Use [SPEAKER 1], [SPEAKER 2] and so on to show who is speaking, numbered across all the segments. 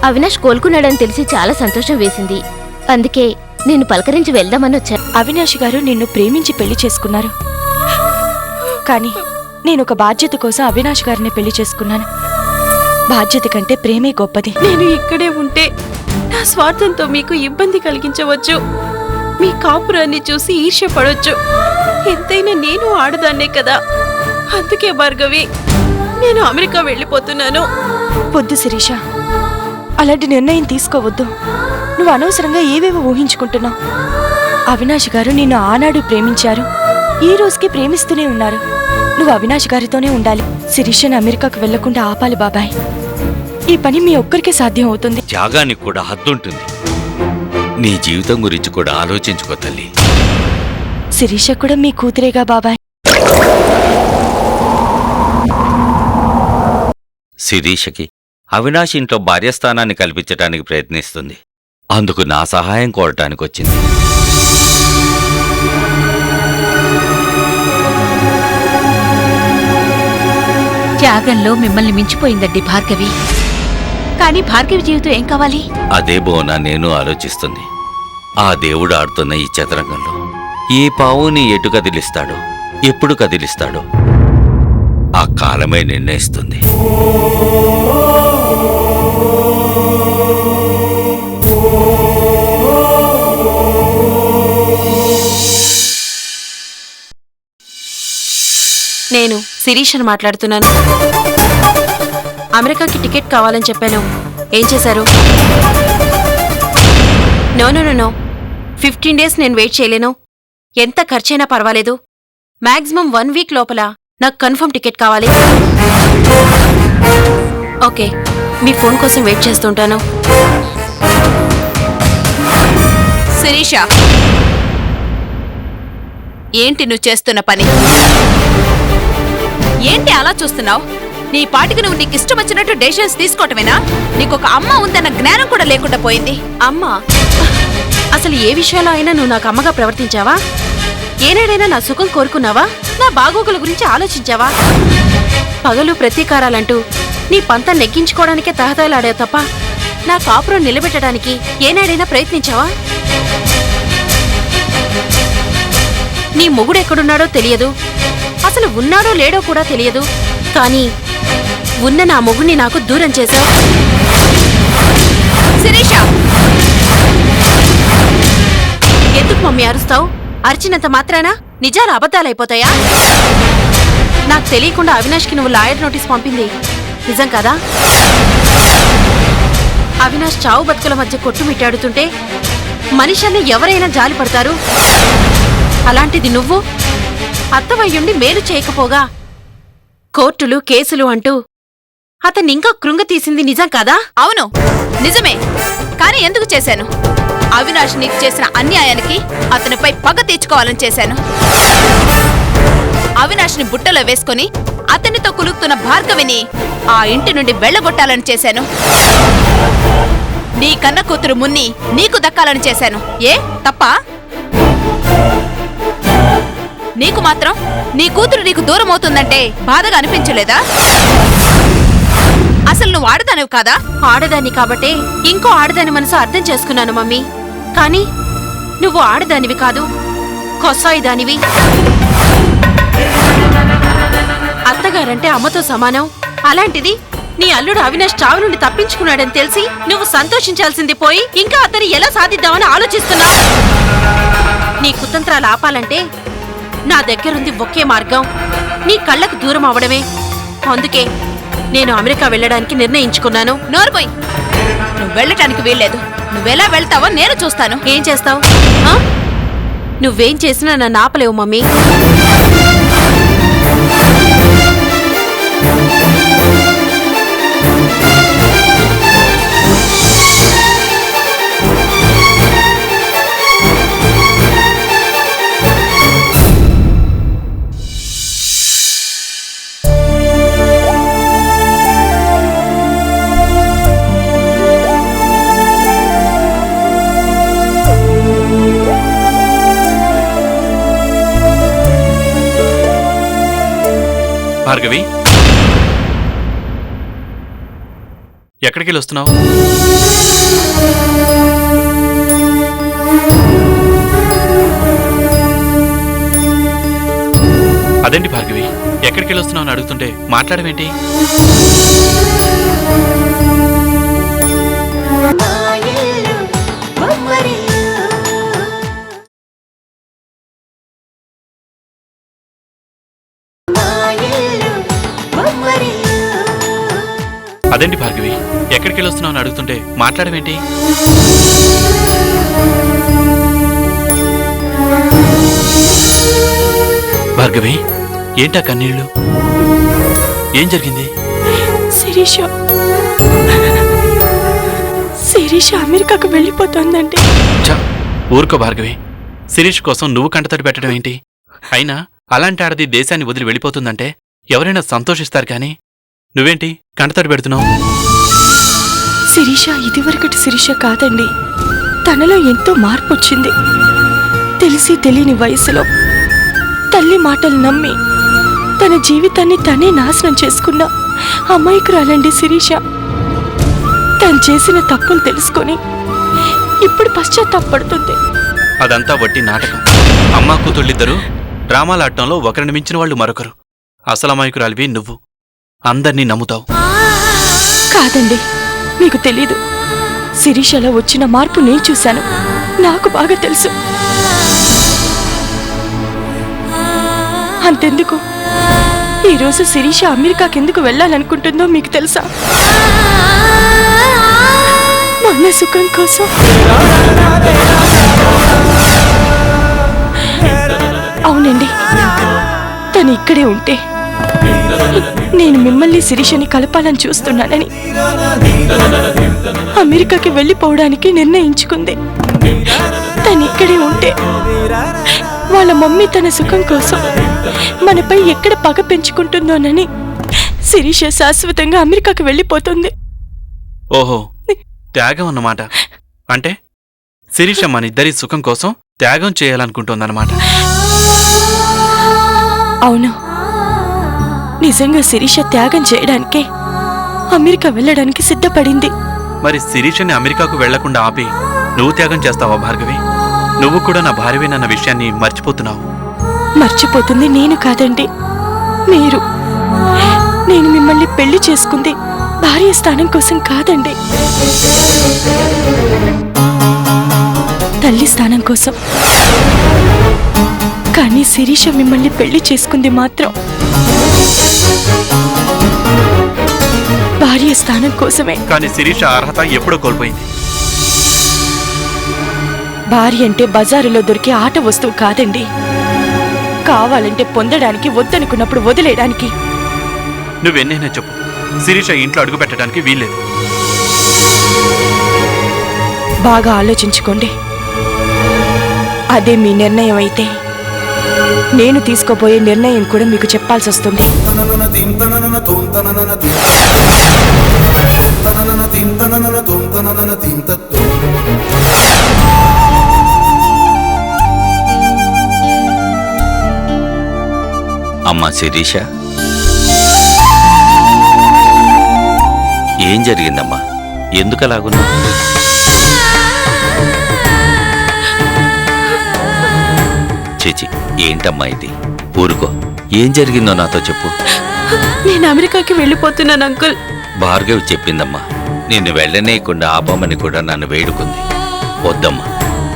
[SPEAKER 1] అవినాష్ కోలుకున్నాడని తెలిసి చాలా సంతోషం వేసింది. అందుకే నిన్ను పలకరించి వెళ్దామని వచ్చా.
[SPEAKER 2] అవినాష్ గారు నిన్ను ప్రేమించి పెళ్లి చేసుకున్నారు, కానీ నేనొక బాధ్యత కోసం అవినాష్ గారిని పెళ్లి చేసుకున్నాను. బాధ్యత కంటే ప్రేమే గొప్పది.
[SPEAKER 3] నేను ఇక్కడే ఉంటే నా స్వార్థంతో మీకు ఇబ్బంది కలిగించవచ్చు, మీ కాపురాన్ని చూసి ఈర్ష్యపడొచ్చు. ఎంతైనా నేను ఆడదాన్నే కదా. అందుకే భార్గవి, నేను అమెరికా వెళ్ళిపోతున్నాను.
[SPEAKER 2] వద్దు శిరీష, అలాంటి నిర్ణయం తీసుకోవద్దు. నువ్వు అనవసరంగా ఏవేవో ఊహించుకుంటున్నావు. అవినాష్ గారు నిన్ను ఆనాడు ప్రేమించారు, ఈ రోజుకి ప్రేమిస్తూనే ఉన్నారు. నువ్వు అవినాష్ గారితోనే ఉండాలి. శిరీషను అమెరికాకు వెళ్లకుండా ఆపాలి బాబాయ్. ఈ పని మీ ఒక్కరికే సాధ్యం అవుతుంది.
[SPEAKER 4] త్యాగానికి కూడా హద్దుంటుంది. నీ జీవితం గురించి కూడా ఆలోచించుకో తల్లి.
[SPEAKER 2] శిరీష కూడా మీ కూతురేగా బాబాయ్.
[SPEAKER 4] శిరీషకి అవినాష్ ఇంట్లో భార్యస్థానాన్ని కల్పించడానికి ప్రయత్నిస్తుంది. అందుకు నా సహాయం కోరటానికి వచ్చింది.
[SPEAKER 5] త్యాగంలో మిమ్మల్ని మించిపోయిందండి భార్గవి. కానీ భార్గవి జీవితం ఏం కావాలి?
[SPEAKER 4] అదే బోనా నేను ఆలోచిస్తుంది. ఆ దేవుడు ఆడుతున్న ఈ చదరంగంలో ఈ పావుని ఎటు కదిలిస్తాడో, ఎప్పుడు కదిలిస్తాడో ఆ కాలమే నిర్ణయిస్తుంది.
[SPEAKER 3] నేను శిరీషను మాట్లాడుతున్నాను. అమెరికాకి టికెట్ కావాలని చెప్పాను. ఏం చేశారు? No no no no 15 days నేను వెయిట్ చేయలేను. ఎంత ఖర్చైనా పర్వాలేదు. మాక్సిమం 1 week లోపల నాకు కన్ఫర్మ్ టికెట్ కావాలి. ఓకే, మీ ఫోన్ కోసం వెయిట్ చేస్తుంటాను.
[SPEAKER 5] శిరీష, ఏంటి నువ్వు చేస్తున్న పని? ఏంటి అలా చూస్తున్నావు? నీ పాటికి నువ్వు నీకు ఇష్టం వచ్చినట్టు డెసిషన్స్ తీసుకోవటమేనా? నీకొక అమ్మ ఉందన్న జ్ఞానం కూడా లేకుండా పోయింది.
[SPEAKER 3] అమ్మా, అసలు ఏ విషయంలో అయినా నువ్వు నాకు అమ్మగా ప్రవర్తించావా? ఏనాడైనా నా సుఖం కోరుకున్నావా? నా బాగోగుల గురించి ఆలోచించావా? పగలు ప్రతీకారాలంటూ నీ పంతం నెగ్గించుకోవడానికే తహతలాడావు తప్ప నా కాపురం నిలబెట్టడానికి ఏనాడైనా ప్రయత్నించావా? నీ మొగుడెక్కడున్నాడో తెలియదు, అసలు ఉన్నాడో లేడో కూడా తెలియదు. కానీ ఉన్న నా మొగుడిని నాకు దూరం చేశావు.
[SPEAKER 5] శిరీష,
[SPEAKER 3] ఎందుకు మమ్మీ అరుస్తావు? అరిచినంత మాత్రాన నిజాలు అబద్ధాలైపోతాయా? నాకు తెలియకుండా అవినాష్కి నువ్వు లాయర్ నోటీస్ పంపింది నిజం కదా? అవినాష్ చావు బతుకుల మధ్య కొట్టుమిట్టాడుతుంటే మనిషిని ఎవరైనా జాలి పడతారు. అలాంటిది నువ్వు అత్తవయ్యుండి మేలు చేయకపోగా కోర్టులు కేసులు అంటూ అతన్నింకా కృంగతీసింది నిజం కాదా?
[SPEAKER 5] అవును నిజమే. కానీ ఎందుకు చేశాను? అవినాష్ నీకు చేసిన అన్యాయానికి అతనిపై పగ తీర్చుకోవాలని చేశాను. అవినాష్ని బుట్టలో వేసుకుని అతనితో కులుకుతున్న భార్గవిని ఆ ఇంటి నుండి వెళ్లగొట్టాలని చేశాను. నీ కన్న కూతురు మున్ని నీకు దక్కాలని చేశాను. ఏ తప్పా? నీకు మాత్రం నీ కూతురు నీకు దూరం అవుతుందంటే బాధగా అనిపించలేదా? అసలు నువ్వు ఆడదానివి కాదా?
[SPEAKER 3] ఆడదాన్ని కాబట్టే ఇంకో ఆడదాని మనసు అర్థం చేసుకున్నాను మమ్మీ. కానీ నువ్వు ఆడదానివి కాదు, కొస్సాయిదానివి. అత్తగారంటే అమ్మతో సమానం. అలాంటిది నీ అల్లుడు అవినాష్ చావు నుండి తప్పించుకున్నాడని తెలిసి నువ్వు సంతోషించాల్సింది పోయి ఇంకా అతన్ని ఎలా సాధిద్దామని ఆలోచిస్తున్నావు. నీ కుతంత్రాలు ఆపాలంటే నా దగ్గరుంది ఒకే మార్గం, నీ కళ్ళకు దూరం అవడమే. అందుకే నేను అమెరికా వెళ్ళడానికి నిర్ణయించుకున్నాను.
[SPEAKER 5] నోర్బోయ్, నువ్వు వెళ్ళటానికి వీల్లేదు. నువ్వెలా వెళ్తావో నేను చూస్తాను.
[SPEAKER 3] ఏం చేస్తావు? నువ్వేం చేసినా నన్ను ఆపలేవు మమ్మీ.
[SPEAKER 4] భార్గవి,
[SPEAKER 6] ఎక్కడికి వస్తున్నావు? అదేంటి భార్గవి, ఎక్కడికి వస్తున్నావు అని అడుగుతుంటే మాట్లాడమేంటి? అదేంటి భార్గవి, ఎక్కడికి వస్తున్నావు అని అడుగుతుంటే మాట్లాడమేంటి? భార్గవి, ఏంటా కన్నీళ్ళు? ఏం జరిగింది?
[SPEAKER 2] శిరీష అమెరికాకు వెళ్ళిపోతుందండి.
[SPEAKER 6] ఛ, ఊరుకో భార్గవి. శిరీష్ కోసం నువ్వు కంటతడి పెట్టడం ఏంటి? అయినా అలాంటి ఆడది దేశాన్ని వదిలి వెళ్ళిపోతుందంటే ఎవరైనా సంతోషిస్తారు కానీ నువ్వేంటి కంటతడి పెడుతున్నావు?
[SPEAKER 2] శిరీష ఇదివరకటి శిరీష కాదండి. తనలో ఎంతో మార్పు వచ్చింది. తెలిసి తెలియని వయసులో తల్లి మాటలు నమ్మి తన జీవితాన్ని తనే నాశనం చేసుకున్న అమాయకురాలండి శిరీష. తను చేసిన తప్పులు తెలుసుకొని ఇప్పుడు పశ్చాత్తాపడుతుంది.
[SPEAKER 6] అదంతా వట్టి నాటకం. అమ్మా కూతుళ్ళిద్దరూ డ్రామాలాడటంలో ఒకరిని మించిన వాళ్ళు మరొకరు. అసలు అమాయకురాలివి నువ్వు. అందర్నీ నమ్ముతావు.
[SPEAKER 2] కాదండి, మీకు తెలీదు. శిరీషలో వచ్చిన మార్పు నేను చూశాను. నాకు బాగా తెలుసు. అంతెందుకు, ఈరోజు శిరీష అమెరికాకెందుకు వెళ్ళాలనుకుంటుందో మీకు తెలుసా? మన సుఖం కోసం. అవునండి, తను ఇక్కడే ఉంటే నేను మిమ్మల్ని శిరీషని కలపాలని చూస్తున్నానని అమెరికాకి వెళ్ళిపోవడానికి నిర్ణయించుకుంది. తను ఇక్కడే ఉంటే వాళ్ళ మమ్మీ తన సుఖం కోసం మనపై ఎక్కడ పగ పెంచుకుంటుందోనని శిరీష శాశ్వతంగా అమెరికాకి వెళ్ళిపోతుంది.
[SPEAKER 6] ఓహో, త్యాగం అన్నమాట. అంటే శిరీష మనిద్దరి సుఖం కోసం త్యాగం చేయాలనుకుంటోందన్నమాట.
[SPEAKER 2] అవును, నిజంగా శిరీష త్యాగం చేయడానికే అమెరికా వెళ్ళడానికి సిద్ధపడింది.
[SPEAKER 6] మరి శిరీషని అమెరికాకు వెళ్లకుండా ఆపి నువ్వు త్యాగం చేస్తావా భార్గవి? నువ్వు కూడా నా భార్యవేనన్న విషయాన్ని మర్చిపోతున్నావు.
[SPEAKER 2] మర్చిపోతుంది నేను కాదండి, మీరు. నేను మిమ్మల్ని పెళ్లి చేసుకుంది భార్య స్థానం కోసం కాదండి, తల్లి స్థానం కోసం. కానీ శిరీష మిమ్మల్ని పెళ్లి చేసుకుంది మాత్రం భార్య స్థానం కోసమే.
[SPEAKER 6] కానీ శిరీష అర్హత ఎప్పుడో కోల్పోయింది.
[SPEAKER 2] భార్య అంటే బజారులో దొరికే ఆట వస్తువు కాదండి. కావాలంటే పొందడానికి, వద్దనుకున్నప్పుడు వదిలేయడానికి.
[SPEAKER 6] నువ్వెన్నైనా చెప్పు, శిరీష ఇంట్లో అడుగు పెట్టడానికి వీల్లేదు.
[SPEAKER 2] బాగా ఆలోచించుకోండి. అదే మీ నిర్ణయం అయితే నేను తీసుకోబోయే నిర్ణయం కూడా మీకు చెప్పాల్సి వస్తుంది.
[SPEAKER 4] అమ్మా శిరీష, ఏం జరిగిందమ్మా? ఎందుకలాగున్నా? చిచి, ఏంటమ్మా ఇది? ఊరుకో. ఏం జరిగిందో నాతో చెప్పు.
[SPEAKER 3] నేను అమెరికాకి వెళ్ళిపోతున్నాను అంకుల్.
[SPEAKER 4] భార్గవి చెప్పిందమ్మా, నిన్ను వెళ్ళనేయకుండా ఆపమని కూడా నన్ను వేడుకుంది. వద్దమ్మా,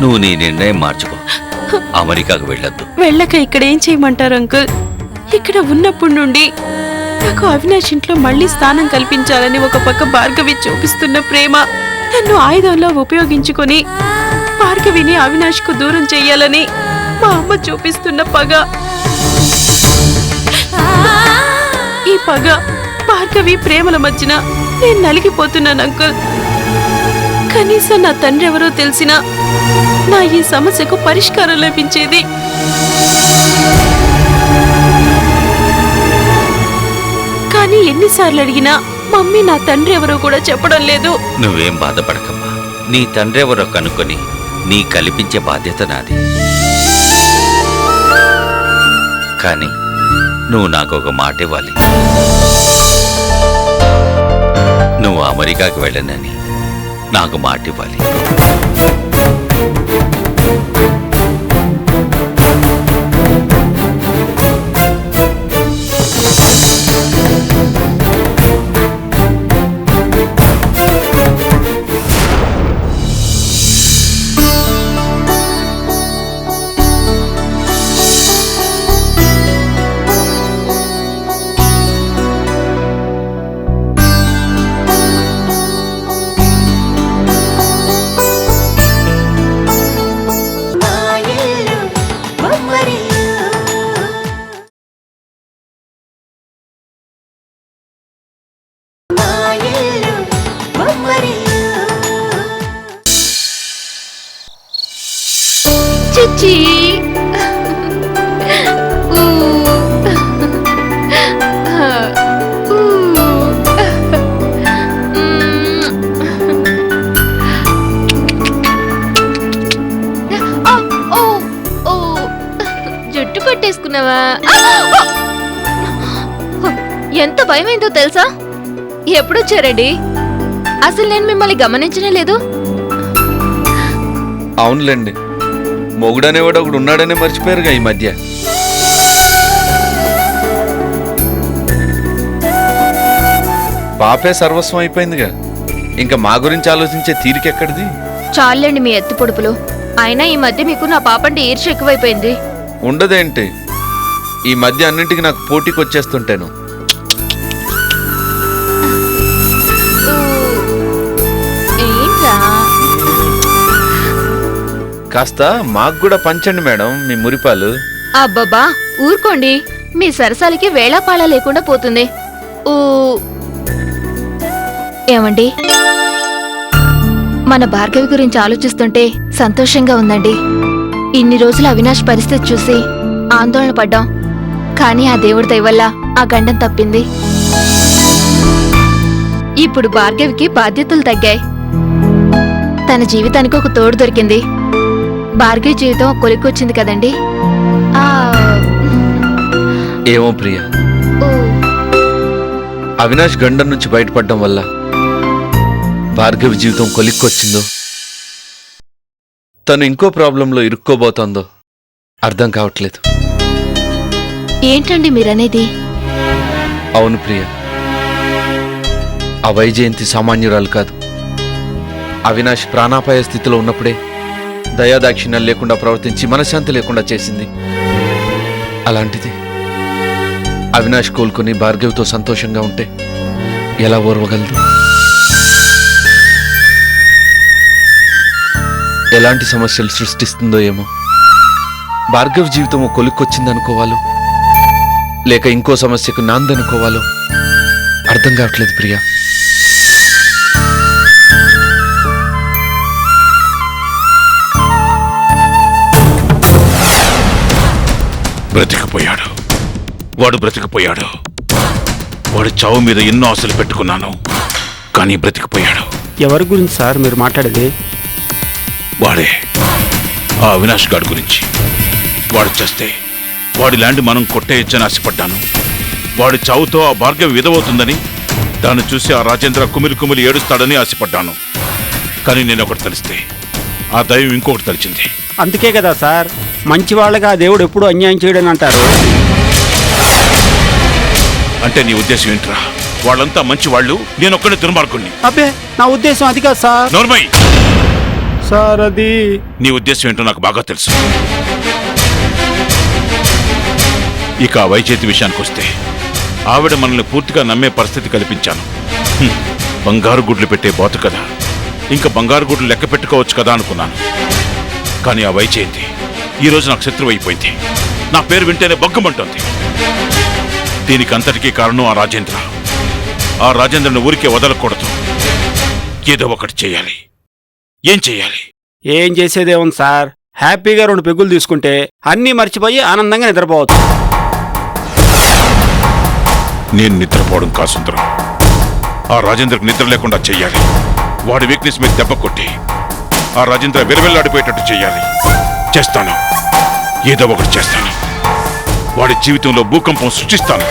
[SPEAKER 4] నువ్వు నీ నిర్ణయం మార్చుకో. అమెరికాకు వెళ్ళొద్దు.
[SPEAKER 3] వెళ్ళక ఇక్కడ ఏం చేయమంటారు అంకుల్? ఇక్కడ ఉన్నప్పటి నుండి నాకు అవినాష్ ఇంట్లో మళ్ళీ స్థానం కల్పించాలని ఒక పక్క భార్గవి చూపిస్తున్న ప్రేమ, నన్ను ఆయుధంలో ఉపయోగించుకొని భార్గవిని అవినాష్ కు దూరం చెయ్యాలని మా అమ్మ చూపిస్తున్న పగ. ఈ పగ, భార్గవి ప్రేమల మధ్యన నేను నలిగిపోతున్నాను అంకుల్. కనీసం నా తండ్రి ఎవరో తెలిసినా నా ఈ సమస్యకు పరిష్కారం లభించేది. కానీ ఎన్నిసార్లు అడిగినా మమ్మీ నా తండ్రి ఎవరో కూడా చెప్పడం లేదు.
[SPEAKER 4] నువ్వేం బాధపడకమ్మా. నీ తండ్రి ఎవరో కనుక్కొని నీ కల్పించే బాధ్యత నాది. కానీ నువ్వు నాకు ఒక మాట ఇవ్వాలి. నువ్వు అమెరికాకి వెళ్ళనని నాకు మాట ఇవ్వాలి.
[SPEAKER 1] చిచ్చి ఊ. ఊ. ఆ, ఓ, ఓ. జుట్టు పట్టేసుకున్నావా? ఎంత భయమైందో తెలుసా? ఎప్పుడొచ్చారండి? అసలు నేను మిమ్మల్ని గమనించనే లేదు.
[SPEAKER 7] అవునులేండి, మొగుడనేవాడు ఒకడు ఉన్నాడనే మర్చిపోయారుగా ఈ మధ్య. పాపే సర్వస్వం అయిపోయిందిగా, ఇంకా మా గురించి ఆలోచించే తీరికెక్కడిది?
[SPEAKER 1] చాలండి మీ ఎత్తు పొడుపులు. అయినా ఈ మధ్య మీకు నా పాపంటే ఈర్ష్య ఎక్కువైపోయింది.
[SPEAKER 7] ఉండదేంటి, ఈ మధ్య అన్నింటికి నాకు పోటీకి వచ్చేస్తుంటాను.
[SPEAKER 1] ఏంట్రా?
[SPEAKER 7] కాస్త మాకు కూడా పంచండి మేడం మీ మురిపాలు.
[SPEAKER 1] అబ్బబ్బా ఊరుకోండి, మీ సరసాలకి వేళాపాళ లేకుండా పోతుంది. ఊ. ఏమండి, మన భార్గవి గురించి ఆలోచిస్తుంటే సంతోషంగా ఉందండి. ఇన్ని రోజులు అవినాష్ పరిస్థితి చూసి ఆందోళన పడ్డాం, కానీ ఆ దేవుడి దయ వల్ల ఆ గండం తప్పింది. ఇప్పుడు భార్గవికి బాధ్యతలు తగ్గాయి, తన జీవితానికి ఒక తోడు దొరికింది. భార్గవి జీవితం కొలిక్కొచ్చింది కదండి.
[SPEAKER 7] ఏమో ప్రియా,
[SPEAKER 1] ఓ.
[SPEAKER 7] అవినాష్ గండం నుంచి బయటపడడం వల్ల భార్గవి జీవితం కొలిక్కొచ్చిందో, తను ఇంకో ప్రాబ్లంలో ఇరుక్కోబోతోందో అర్థం కావట్లేదు.
[SPEAKER 1] ఏంటండి మీరనేది?
[SPEAKER 7] అవును ప్రియ, ఆ వైజయంతి సామాన్యురాలు కాదు. అవినాష్ ప్రాణాపాయ స్థితిలో ఉన్నప్పుడే దయాదాక్షిణ్యాలు లేకుండా ప్రవర్తించి మనశ్శాంతి లేకుండా చేసింది. అలాంటిది అవినాష్ కోలుకొని భార్గవితో సంతోషంగా ఉంటే ఎలా ఓర్వగలదు? ఎలాంటి సమస్యలు సృష్టిస్తుందో ఏమో. భార్గవి జీవితం కొలిక్కొచ్చిందనుకోవాలో లేక ఇంకో సమస్యకు నాందనుకోవాలో అర్థం కావట్లేదు ప్రియా.
[SPEAKER 8] బ్రతికిపోయాడు, వాడు బ్రతికిపోయాడు. వాడి చావు మీద ఎన్నో ఆశలు పెట్టుకున్నాను, కానీ బ్రతికిపోయాడు.
[SPEAKER 9] ఎవరి గురించి సార్ మీరు మాట్లాడేది?
[SPEAKER 8] వాడే, ఆ అవినాష్ గాడి గురించి. వాడు చేస్తే వాడి ల్యాండ్ మనం కొట్టేయచ్చని ఆశపడ్డాను. వాడి చావుతో ఆ భార్గవి విధవవుతుందని, దాన్ని చూసి ఆ రాజేంద్ర కుమిలి కుమిలి ఏడుస్తాడని ఆశపడ్డాను. కానీ నేను ఒకటి తెలిస్తే ఆ దైవం ఇంకొకటి తలిచింది.
[SPEAKER 9] అందుకే కదా సార్ మంచి వాళ్ళగా ఆ దేవుడు ఎప్పుడు అన్యాయం చేయడని అంటారు.
[SPEAKER 8] అంటే నీ ఉద్దేశం ఏంట్రా? వాళ్ళంతా మంచి వాళ్ళు, నేనొక్కడే దుర్మార్గుణ్ణి.
[SPEAKER 9] అబ్బే నా ఉద్దేశం అది కాదు సార్.
[SPEAKER 8] నోర్మై,
[SPEAKER 9] సార్ అది
[SPEAKER 8] నీ ఉద్దేశం ఏంటో నాకు బాగా తెలుసు. ఇక ఆ వైచేతి విషయానికి వస్తే, ఆవిడ మనల్ని పూర్తిగా నమ్మే పరిస్థితి కల్పించాను. బంగారు గుడ్లు పెట్టే బాతు కదా, ఇంకా బంగారు గుడ్లు లెక్క పెట్టుకోవచ్చు కదా అనుకున్నాను. కానీ ఆ వైచేతి ఈరోజు నాకు శత్రువు అయిపోయింది. నా పేరు వింటేనే బొగ్గమంటుంది. దీనికి అంతటికీ కారణం ఆ రాజేంద్ర. ఆ రాజేంద్రను ఊరికే వదలకూడదు, ఏదో ఒకటి చేయాలి. ఏం చేయాలి?
[SPEAKER 9] ఏం చేసేదేముంది సార్, హ్యాపీగా 2 పెగ్గులు తీసుకుంటే అన్నీ మర్చిపోయి ఆనందంగా నిద్రపోవచ్చు.
[SPEAKER 8] నేను నిద్రపోవడం కాదు సుందరం, ఆ రాజేంద్రకు నిద్ర లేకుండా చెయ్యాలి. వాడి వీక్నెస్ మీద దెబ్బ కొట్టి ఆ రాజేంద్ర విరవెల్లాడిపోయేటట్టు చెయ్యాలి. చేస్తాను, ఏదో ఒకటి చేస్తాను. వాడి జీవితంలో భూకంపం సృష్టిస్తాను.